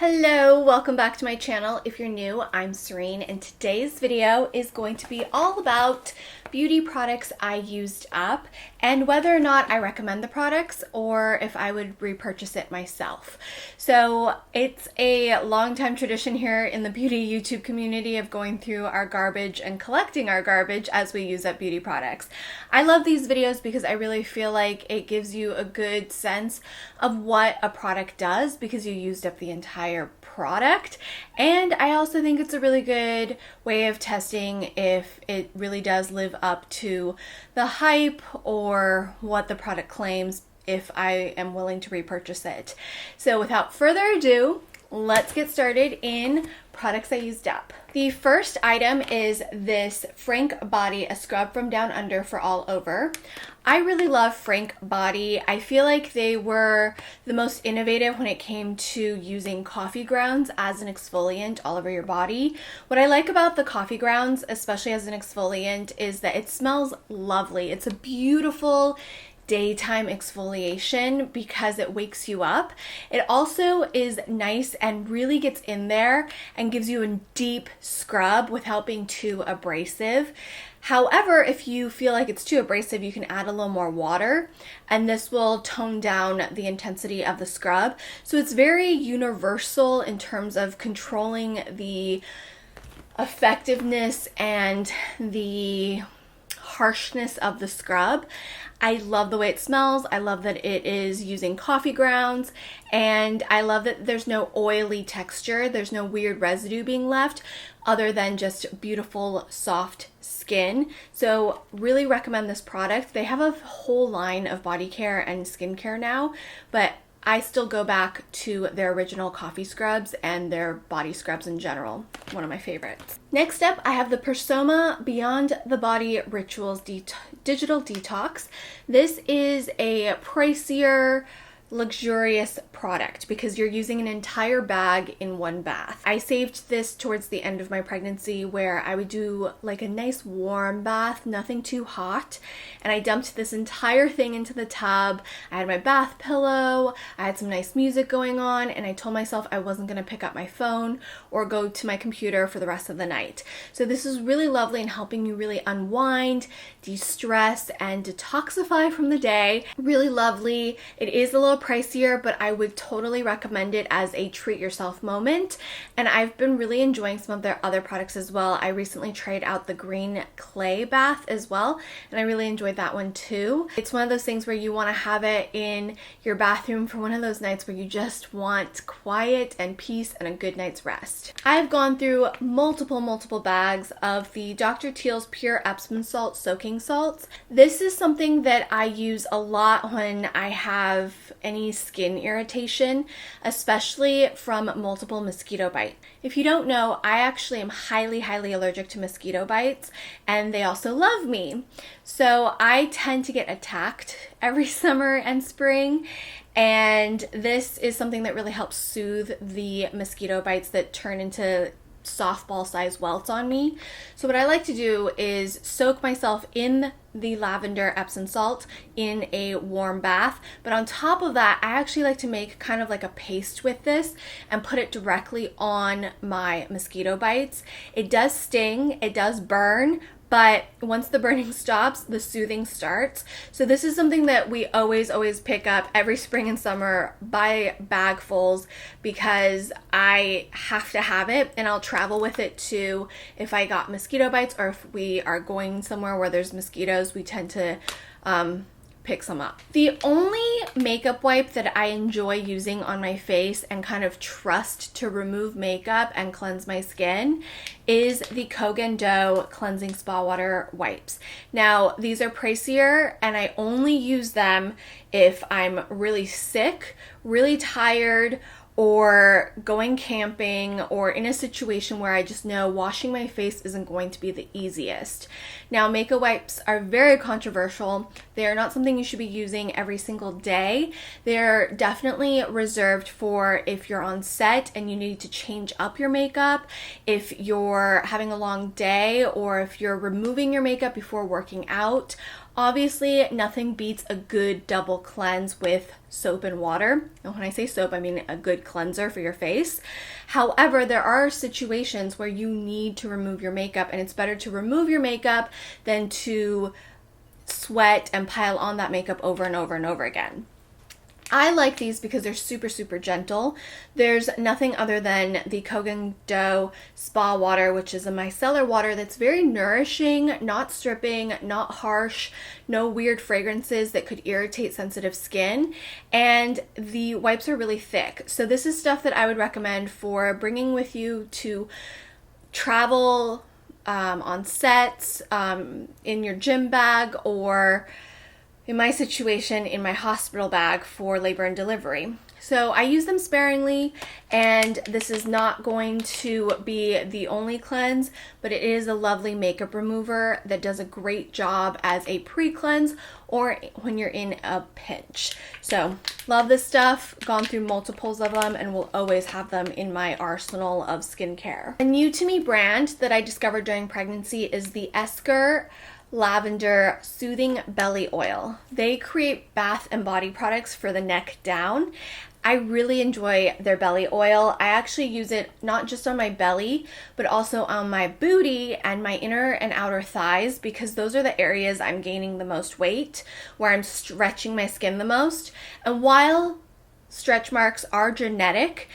Hello, welcome back to my channel. If you're new, I'm Serene, and today's video is going to be all about beauty products I used up and whether or not I recommend the products or if I would repurchase it myself. So it's a long time tradition here in the beauty YouTube community of going through our garbage and collecting our garbage as we use up beauty products. I love these videos because I really feel like it gives you a good sense of what a product does because you used up the entire product, and I also think it's a really good way of testing if it really does live up to the hype or what the product claims if I am willing to repurchase it. So without further ado, let's get started in products I used up. The first item is this Frank Body, a scrub from down under for all over. I really love Frank Body. I feel like they were the most innovative when it came to using coffee grounds as an exfoliant all over your body. What I like about the coffee grounds, especially as an exfoliant, is that it smells lovely. It's a beautiful daytime exfoliation because it wakes you up. It also is nice and really gets in there and gives you a deep scrub without being too abrasive. However, if you feel like it's too abrasive, you can add a little more water and this will tone down the intensity of the scrub. So it's very universal in terms of controlling the effectiveness and the harshness of the scrub. I love the way it smells. I love that it is using coffee grounds, and I love that there's no oily texture. There's no weird residue being left other than just beautiful soft skin. So really recommend this product. They have a whole line of body care and skincare now, but I still go back to their original coffee scrubs and their body scrubs in general. One of my favorites. Next up, I have the Persona Beyond the Body Rituals Digital Detox. This is a pricier, luxurious product because you're using an entire bag in one bath. I saved this towards the end of my pregnancy where I would do like a nice warm bath, nothing too hot, and I dumped this entire thing into the tub. I had my bath pillow, I had some nice music going on, and I told myself I wasn't going to pick up my phone or go to my computer for the rest of the night. So this is really lovely in helping you really unwind, de-stress, and detoxify from the day. Really lovely. It is a little pricier, but I would totally recommend it as a treat yourself moment, and I've been really enjoying some of their other products as well. I recently tried out the green clay bath as well, and I really enjoyed that one too. It's one of those things where you want to have it in your bathroom for one of those nights where you just want quiet and peace and a good night's rest. I've gone through multiple bags of the Dr. Teal's Pure Epsom Salt Soaking Salts. This is something that I use a lot when I have any skin irritation, especially from multiple mosquito bites. If you don't know, I actually am highly allergic to mosquito bites, and they also love me. So I tend to get attacked every summer and spring, and this is something that really helps soothe the mosquito bites that turn into softball sized welts on me. So what I like to do is soak myself in the lavender Epsom salt in a warm bath, but on top of that I actually like to make kind of like a paste with this and put it directly on my mosquito bites. It does sting, it does burn, but once the burning stops, the soothing starts. So this is something that we always pick up every spring and summer by bagfuls because I have to have it, and I'll travel with it too. If I got mosquito bites or if we are going somewhere where there's mosquitoes, we tend to pick some up. The only makeup wipe that I enjoy using on my face and kind of trust to remove makeup and cleanse my skin is the Kogan Dough Cleansing Spa Water Wipes. Now, these are pricier, and I only use them if I'm really sick, really tired, or going camping, or in a situation where I just know washing my face isn't going to be the easiest. Now, makeup wipes are very controversial. They are not something you should be using every single day. They're definitely reserved for if you're on set and you need to change up your makeup, if you're having a long day, or if you're removing your makeup before working out. Obviously, nothing beats a good double cleanse with soap and water. And when I say soap, I mean a good cleanser for your face. However, there are situations where you need to remove your makeup, and it's better to remove your makeup than to sweat and pile on that makeup over and over and over again. I like these because they're super, super gentle. There's nothing other than the Kogan Dough Spa Water, which is a micellar water that's very nourishing, not stripping, not harsh, no weird fragrances that could irritate sensitive skin, and the wipes are really thick. So this is stuff that I would recommend for bringing with you to travel, on sets, in your gym bag, or in my situation, in my hospital bag for labor and delivery. So I use them sparingly, and this is not going to be the only cleanse, but it is a lovely makeup remover that does a great job as a pre-cleanse or when you're in a pinch. So love this stuff, gone through multiples of them, and will always have them in my arsenal of skincare. A new to me brand that I discovered during pregnancy is the Esker Lavender Soothing Belly Oil. They create bath and body products for the neck down. I really enjoy their belly oil. I actually use it not just on my belly, but also on my booty and my inner and outer thighs, because those are the areas I'm gaining the most weight, where I'm stretching my skin the most. And while stretch marks are genetic,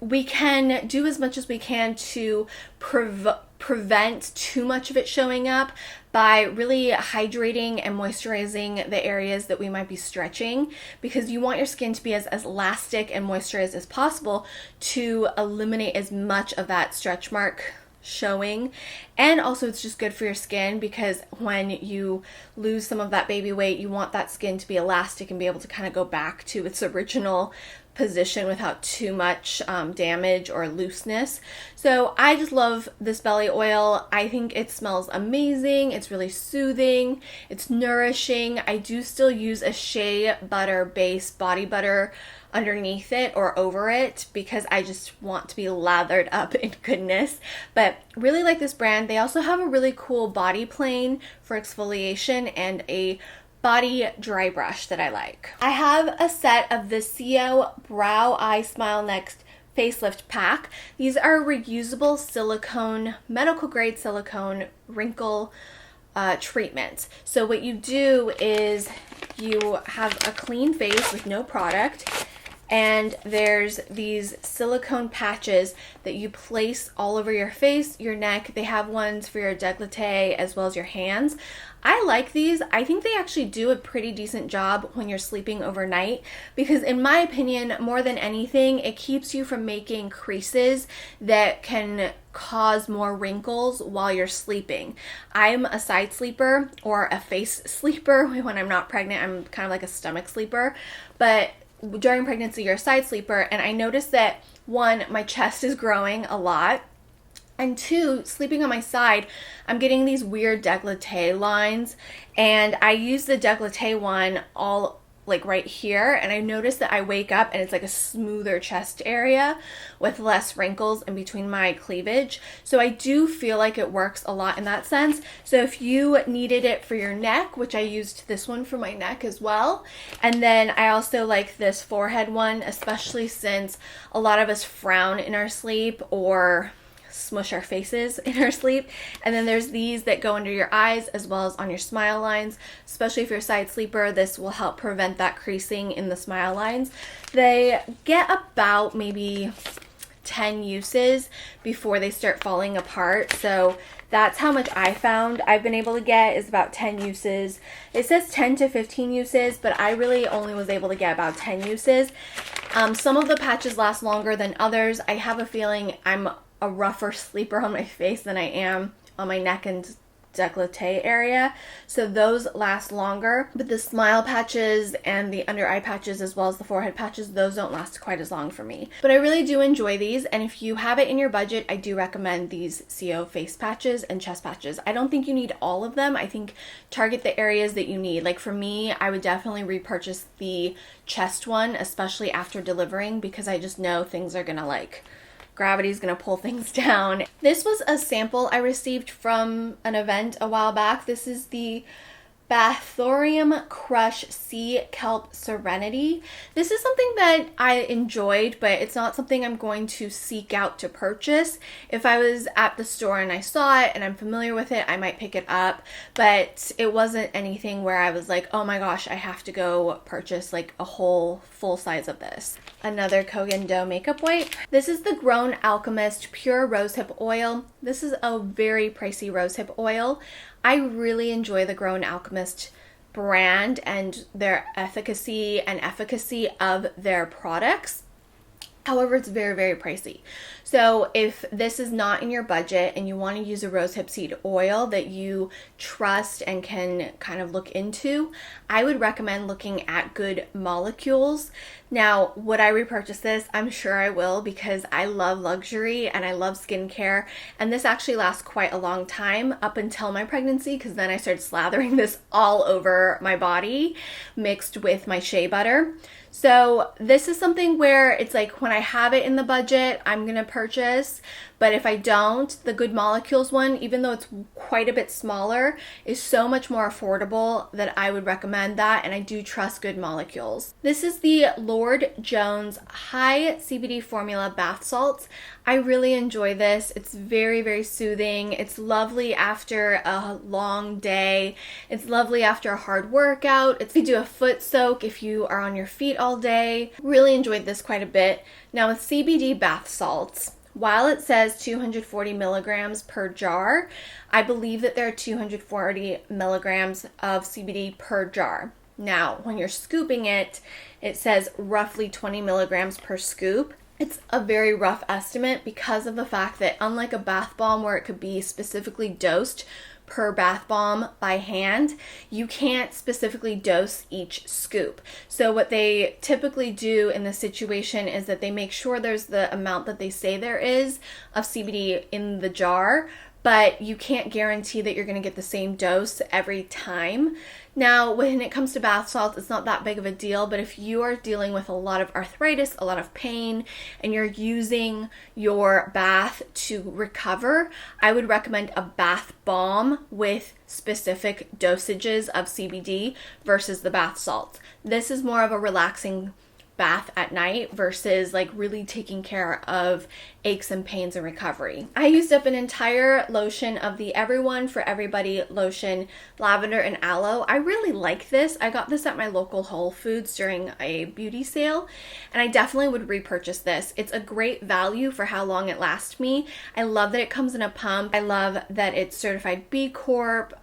we can do as much as we can to prevent too much of it showing up by really hydrating and moisturizing the areas that we might be stretching, because you want your skin to be as elastic and moisturized as possible to eliminate as much of that stretch mark showing. And also it's just good for your skin, because when you lose some of that baby weight, you want that skin to be elastic and be able to kind of go back to its original position without too much damage or looseness. So I just love this belly oil. I think it smells amazing. It's really soothing. It's nourishing. I do still use a shea butter base body butter underneath it or over it, because I just want to be lathered up in goodness. But really like this brand. They also have a really cool body plane for exfoliation and a body dry brush that I like. I have a set of the CO Brow Eye Smile Next Facelift Pack. These are reusable silicone, medical grade silicone wrinkle treatments. So what you do is you have a clean face with no product, and there's these silicone patches that you place all over your face, your neck. They have ones for your décolleté as well as your hands. I like these. I think they actually do a pretty decent job when you're sleeping overnight, because in my opinion, more than anything, it keeps you from making creases that can cause more wrinkles while you're sleeping. I'm a side sleeper or a face sleeper. When I'm not pregnant, I'm kind of like a stomach sleeper, but during pregnancy, you're a side sleeper, and I noticed that, one, my chest is growing a lot, and two, sleeping on my side, I'm getting these weird décolleté lines, and I use the décolleté one all like right here, and I noticed that I wake up and it's like a smoother chest area with less wrinkles in between my cleavage. So I do feel like it works a lot in that sense. So if you needed it for your neck, which I used this one for my neck as well, and then I also like this forehead one, especially since a lot of us frown in our sleep or smush our faces in our sleep. And then there's these that go under your eyes as well as on your smile lines. Especially if you're a side sleeper, this will help prevent that creasing in the smile lines. They get about maybe 10 uses before they start falling apart. So that's how much I found I've been able to get, is about 10 uses. It says 10 to 15 uses, but I really only was able to get about 10 uses. Some of the patches last longer than others. I have a feeling I'm a rougher sleeper on my face than I am on my neck and décolleté area, so those last longer. But the smile patches and the under eye patches as well as the forehead patches, those don't last quite as long for me. But I really do enjoy these, and if you have it in your budget, I do recommend these CO face patches and chest patches. I don't think you need all of them. I think target the areas that you need. Like for me, I would definitely repurchase the chest one, especially after delivering, because I just know things are gonna gravity's gonna pull things down. This was a sample I received from an event a while back. This is the Bathorium Crush Sea Kelp Serenity. This is something that I enjoyed, but it's not something I'm going to seek out to purchase. If I was at the store and I saw it and I'm familiar with it, I might pick it up, but it wasn't anything where I was like, oh my gosh, I have to go purchase like a whole full size of this. Another Kogan Dough makeup wipe. This is the Grown Alchemist Pure Rosehip Oil. This is a very pricey rosehip oil. I really enjoy the Grown Alchemist brand and their efficacy of their products. However, it's very, very pricey. So if this is not in your budget and you want to use a rosehip seed oil that you trust and can kind of look into, I would recommend looking at Good Molecules. Now, would I repurchase this? I'm sure I will, because I love luxury and I love skincare. And this actually lasts quite a long time up until my pregnancy, because then I started slathering this all over my body mixed with my shea butter. So this is something where it's like when I have it in the budget, I'm going to purchase. But if I don't, the Good Molecules one, even though it's quite a bit smaller, is so much more affordable that I would recommend that. And I do trust Good Molecules. This is the Lord Jones High CBD Formula Bath Salts. I really enjoy this. It's very, very soothing. It's lovely after a long day. It's lovely after a hard workout. You do a foot soak if you are on your feet all day. Really enjoyed this quite a bit. Now with CBD bath salts, while it says 240 milligrams per jar, I believe that there are 240 milligrams of CBD per jar. Now, when you're scooping it, it says roughly 20 milligrams per scoop. It's a very rough estimate because of the fact that unlike a bath bomb where it could be specifically dosed per bath bomb by hand, you can't specifically dose each scoop. So what they typically do in this situation is that they make sure there's the amount that they say there is of CBD in the jar, but you can't guarantee that you're going to get the same dose every time. Now, when it comes to bath salts, it's not that big of a deal, but if you are dealing with a lot of arthritis, a lot of pain, and you're using your bath to recover, I would recommend a bath bomb with specific dosages of CBD versus the bath salts. This is more of a relaxing bath at night versus like really taking care of aches and pains and recovery. I used up an entire lotion of the Everyone for Everybody lotion, lavender and aloe. I really like this. I got this at my local Whole Foods during a beauty sale, and I definitely would repurchase this. It's a great value for how long it lasts me. I love that it comes in a pump. I love that it's certified B Corp.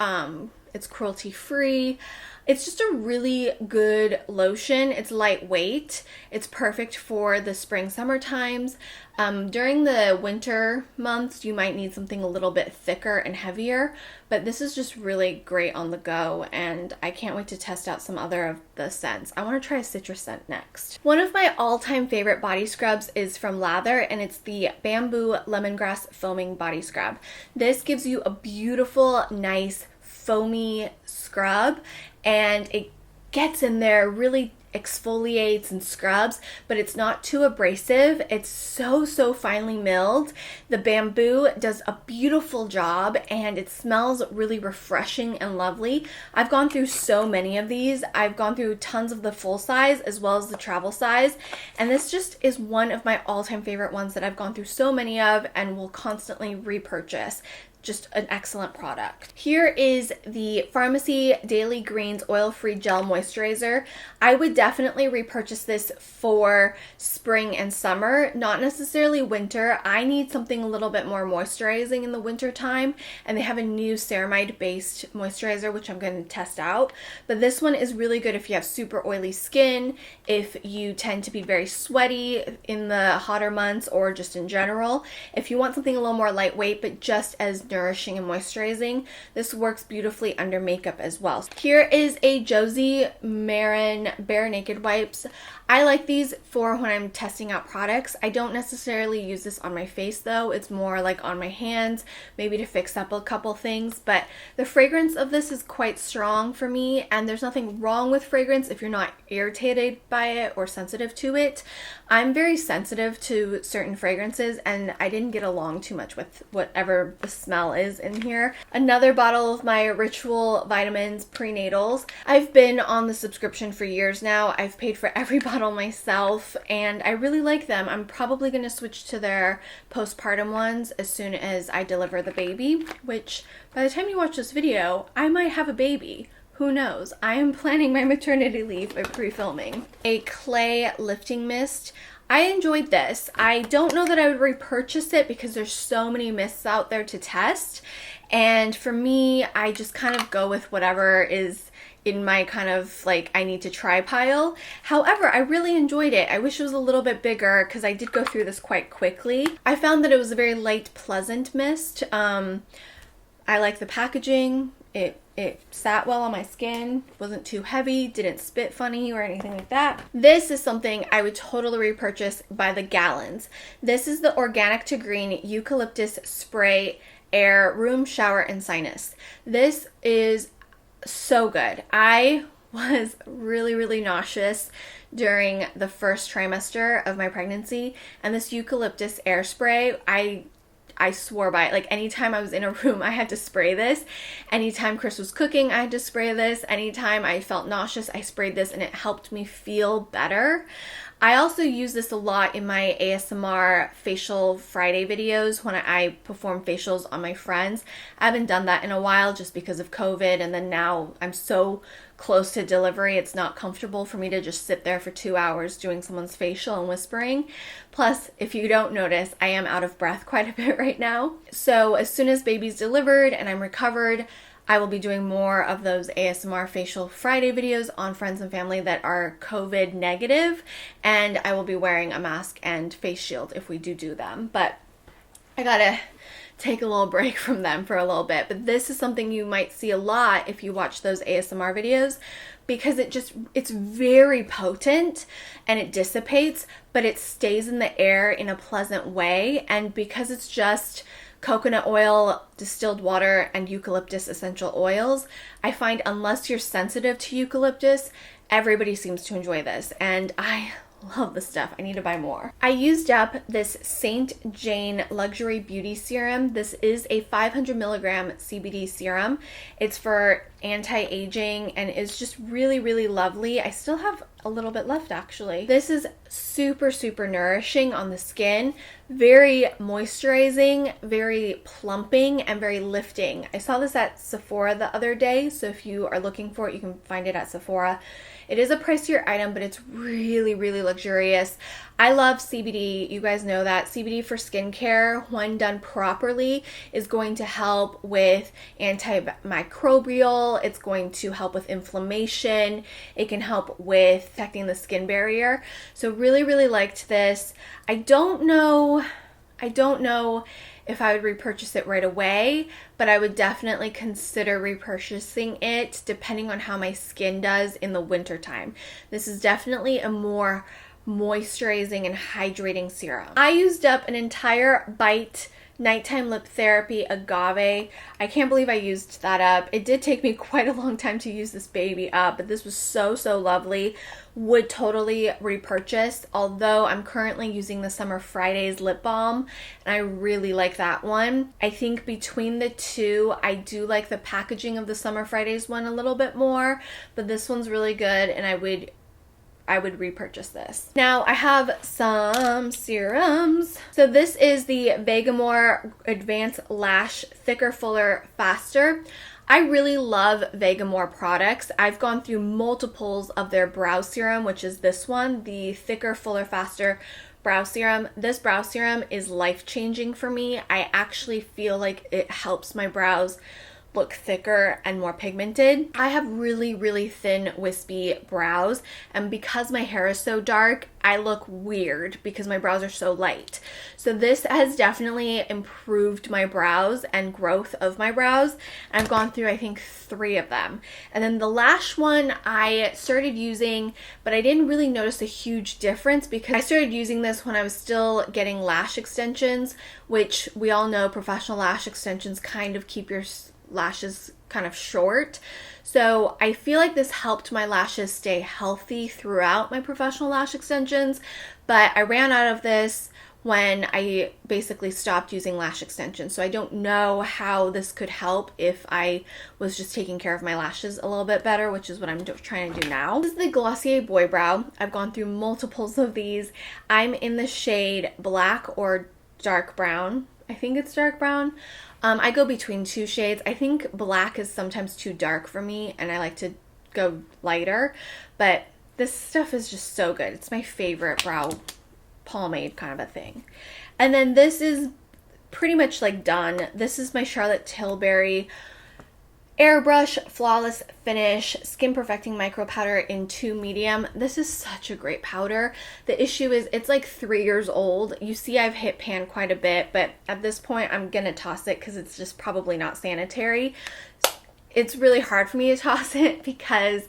It's cruelty free. It's just a really good lotion. It's lightweight. It's perfect for the spring, summer times. During the winter months, you might need something a little bit thicker and heavier, but this is just really great on the go, and I can't wait to test out some other of the scents. I want to try a citrus scent next. One of my all-time favorite body scrubs is from Lather, and it's the Bamboo Lemongrass Foaming Body Scrub. This gives you a beautiful, nice, foamy scrub, and it gets in there, really exfoliates and scrubs, but it's not too abrasive. It's so finely milled. The bamboo does a beautiful job, and it smells really refreshing and lovely. I've gone through so many of these. I've gone through tons of the full size as well as the travel size, and this just is one of my all-time favorite ones that I've gone through so many of and will constantly repurchase. Just an excellent product. Here is the Pharmacy Daily Greens Oil-Free Gel Moisturizer. I would definitely repurchase this for spring and summer, not necessarily winter. I need something a little bit more moisturizing in the winter time, and they have a new ceramide-based moisturizer, which I'm going to test out. But this one is really good if you have super oily skin, if you tend to be very sweaty in the hotter months, or just in general. If you want something a little more lightweight, but just as nourishing and moisturizing, this works beautifully under makeup as well. Here is a Josie Maran Bare Naked Wipes. I like these for when I'm testing out products. I don't necessarily use this on my face though. It's more like on my hands, maybe to fix up a couple things, but the fragrance of this is quite strong for me, and there's nothing wrong with fragrance if you're not irritated by it or sensitive to it. I'm very sensitive to certain fragrances, and I didn't get along too much with whatever the smell smell is in here. Another bottle of my Ritual Vitamins prenatals. I've been on the subscription for years now. I've paid for every bottle myself and I really like them. I'm probably going to switch to their postpartum ones as soon as I deliver the baby, which by the time you watch this video, I might have a baby. Who knows? I am planning my maternity leave by pre-filming. A clay lifting mist. I enjoyed this. I don't know that I would repurchase it because there's so many mists out there to test. And for me, I just kind of go with whatever is in my kind of like I need to try pile. However, I really enjoyed it. I wish it was a little bit bigger because I did go through this quite quickly. I found that it was a very light, pleasant mist. I like the packaging. It sat well on my skin, wasn't too heavy, didn't spit funny or anything like that. This is something I would totally repurchase by the gallons. This is the Organic to Green Eucalyptus Spray Air Room Shower and Sinus. This is so good. I was really nauseous during the first trimester of my pregnancy, and this eucalyptus air spray, I swore by it. Like anytime I was in a room, I had to spray this. Anytime Chris was cooking, I had to spray this. Anytime I felt nauseous, I sprayed this and it helped me feel better. I also use this a lot in my ASMR Facial Friday videos when I perform facials on my friends. I haven't done that in a while just because of COVID, and then now I'm so close to delivery, it's not comfortable for me to just sit there for 2 hours doing someone's facial and whispering. Plus, if you don't notice, I am out of breath quite a bit right now. So as soon as baby's delivered and I'm recovered, I will be doing more of those ASMR Facial Friday videos on friends and family that are COVID negative, and I will be wearing a mask and face shield if we do them. But I gotta take a little break from them for a little bit. But this is something you might see a lot if you watch those ASMR videos, because it's very potent and it dissipates, but it stays in the air in a pleasant way. And because it's just coconut oil, distilled water, and eucalyptus essential oils, I find unless you're sensitive to eucalyptus, everybody seems to enjoy this. And I love this stuff. I need to buy more. I used up this Saint Jane Luxury Beauty Serum. This is a 500 milligram CBD serum. It's for anti-aging and is just really lovely. I still have a little bit left actually. This is super nourishing on the skin. Very moisturizing, very plumping, and very lifting. I saw this at Sephora the other day, so if you are looking for it, you can find it at Sephora. It is a pricier item, but it's really luxurious. I love CBD. You guys know that. CBD for skincare, when done properly, is going to help with antimicrobial. It's going to help with inflammation. It can help with protecting the skin barrier. So really liked this. I don't know if I would repurchase it right away, but I would definitely consider repurchasing it depending on how my skin does in the winter time. This is definitely a more moisturizing and hydrating serum. I used up an entire Bite Nighttime Lip Therapy Agave. I can't believe I used that up. It did take me quite a long time to use this baby up, but this was so lovely. Would totally repurchase, although I'm currently using the Summer Fridays lip balm and I really like that one. I think between the two, I do like the packaging of the Summer Fridays one a little bit more, but this one's really good and I would repurchase this. Now I have some serums. So this is the Vegamour Advanced Lash Thicker, Fuller, Faster. I really love Vegamour products. I've gone through multiples of their brow serum, which is this one, the Thicker, Fuller, Faster brow serum. This brow serum is life-changing for me. I actually feel like it helps my brows look thicker and more pigmented. I have really thin wispy brows, and because my hair is so dark, I look weird because my brows are so light. So this has definitely improved my brows and growth of my brows. I've gone through I think 3 of them. And then the Lash one I started using, but I didn't really notice a huge difference because I started using this when I was still getting lash extensions, which we all know professional lash extensions kind of keep your lashes kind of short. So I feel like this helped my lashes stay healthy throughout my professional lash extensions, but I ran out of this when I basically stopped using lash extensions. So I don't know how this could help if I was just taking care of my lashes a little bit better, which is what I'm trying to do now. This is the Glossier Boy Brow. I've gone through multiples of these. I'm in the shade black or dark brown. I think it's dark brown. I go between two shades. I think black is sometimes too dark for me, and I like to go lighter, but this stuff is just so good. It's my favorite brow pomade kind of a thing. And then this is pretty much like done. This is my Charlotte Tilbury Airbrush Flawless Finish Skin Perfecting Micro Powder in 2 medium. This is such a great powder. The issue is it's like 3 years old. You see I've hit pan quite a bit, but at this point I'm gonna toss it because it's just probably not sanitary. It's really hard for me to toss it because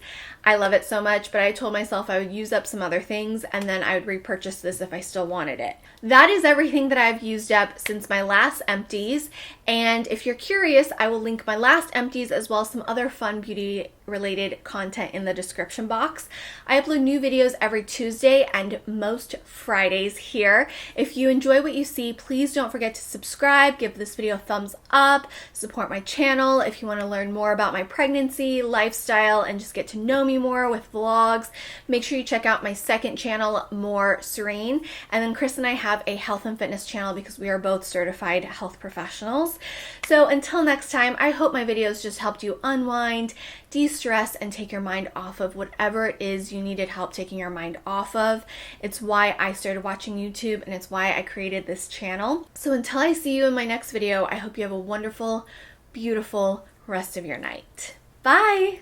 I love it so much, but I told myself I would use up some other things and then I would repurchase this if I still wanted it. That is everything that I've used up since my last empties, and if you're curious, I will link my last empties as well as some other fun beauty related content in the description box. I upload new videos every Tuesday and most Fridays here. If you enjoy what you see, please don't forget to subscribe, give this video a thumbs up, support my channel. If you want to learn more about my pregnancy, lifestyle, and just get to know me more with vlogs, make sure you check out my second channel, More Serein. And then Chris and I have a health and fitness channel because we are both certified health professionals. So until next time, I hope my videos just helped you unwind, de-stress, and take your mind off of whatever it is you needed help taking your mind off of. It's why I started watching YouTube, and it's why I created this channel. So until I see you in my next video, I hope you have a wonderful, beautiful rest of your night. Bye!